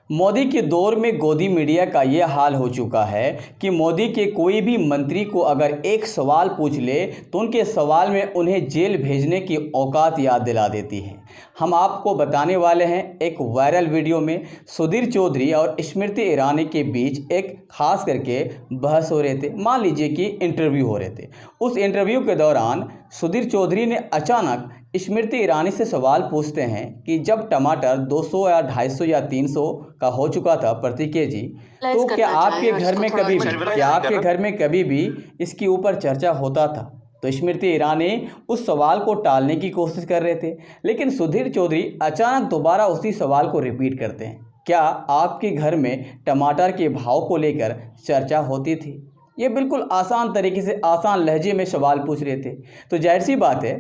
मोदी के दौर में गोदी मीडिया का ये हाल हो चुका है कि मोदी के कोई भी मंत्री को अगर एक सवाल पूछ ले तो उनके सवाल में उन्हें जेल भेजने की औकात याद दिला देती है। हम आपको बताने वाले हैं एक वायरल वीडियो में सुधीर चौधरी और स्मृति ईरानी के बीच एक खास करके बहस हो रहे थे। मान लीजिए कि इंटरव्यू हो रहे थे। उस इंटरव्यू के दौरान सुधीर चौधरी ने अचानक स्मृति ईरानी से सवाल पूछते हैं कि जब टमाटर 200 या 250 या 300 का हो चुका था प्रति केजी, तो क्या आपके घर में कभी भी इसके ऊपर चर्चा होता था? तो स्मृति ईरानी उस सवाल को टालने की कोशिश कर रहे थे, लेकिन सुधीर चौधरी अचानक दोबारा उसी सवाल को रिपीट करते हैं, क्या आपके घर में टमाटर के भाव को लेकर चर्चा होती थी? ये बिल्कुल आसान तरीके से, आसान लहजे में सवाल पूछ रहे थे। तो जाहिर सी बात है,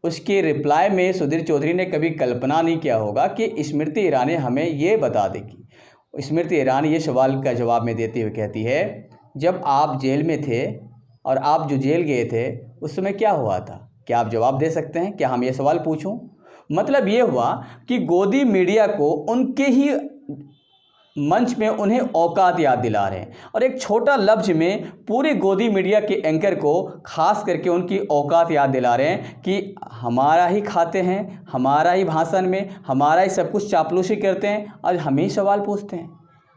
उसके रिप्लाई में सुधीर चौधरी ने कभी कल्पना नहीं किया होगा कि स्मृति ईरानी हमें ये बता देगी। स्मृति ईरानी ये सवाल का जवाब में देते हुए कहती है, जब आप जेल में थे और आप जो जेल गए थे उस समय क्या हुआ था? क्या आप जवाब दे सकते हैं? क्या हम ये सवाल पूछूं? मतलब ये हुआ कि गोदी मीडिया को उनके ही मंच में उन्हें औकात याद दिला रहे हैं और एक छोटा लफ्ज में पूरे गोदी मीडिया के एंकर को खास करके उनकी औकात याद दिला रहे हैं कि हमारा ही खाते हैं, हमारा ही भाषण में हमारा ही सब कुछ चापलूसी करते हैं और हम ही सवाल पूछते हैं।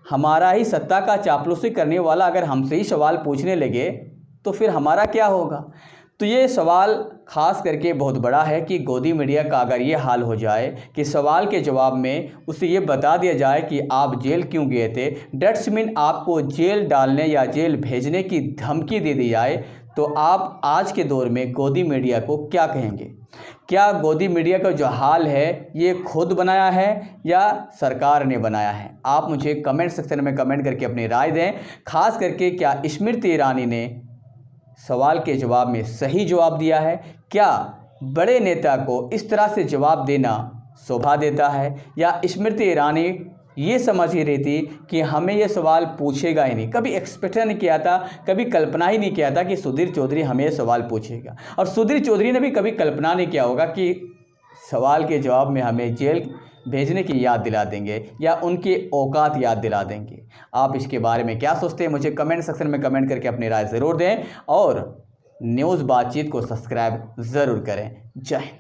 हमारा ही सत्ता का चापलूसी करने वाला अगर हमसे ही सवाल पूछने लगे तो फिर हमारा क्या होगा? तो ये सवाल खास करके बहुत बड़ा है कि गोदी मीडिया का अगर ये हाल हो जाए कि सवाल के जवाब में उसे ये बता दिया जाए कि आप जेल क्यों गए थे, डेट्स मीन आपको जेल डालने या जेल भेजने की धमकी दे दी जाए, तो आप आज के दौर में गोदी मीडिया को क्या कहेंगे? क्या गोदी मीडिया का जो हाल है ये खुद बनाया है या सरकार ने बनाया है? आप मुझे कमेंट सेक्शन में कमेंट करके अपनी राय दें। खास करके क्या स्मृति ईरानी ने सवाल के जवाब में सही जवाब दिया है? क्या बड़े नेता को इस तरह से जवाब देना शोभा देता है, या स्मृति ईरानी ये समझ ही रही थी कि हमें ये सवाल पूछेगा ही नहीं? कभी एक्सपेक्ट नहीं किया था, कभी कल्पना ही नहीं किया था कि सुधीर चौधरी हमें ये सवाल पूछेगा, और सुधीर चौधरी ने भी कभी कल्पना नहीं किया होगा कि सवाल के जवाब में हमें जेल भेजने की याद दिला देंगे या उनकी औकात याद दिला देंगे। आप इसके बारे में क्या सोचते हैं? मुझे कमेंट सेक्शन में कमेंट करके अपनी राय ज़रूर दें और न्यूज़ बातचीत को सब्सक्राइब ज़रूर करें। जय हिंद।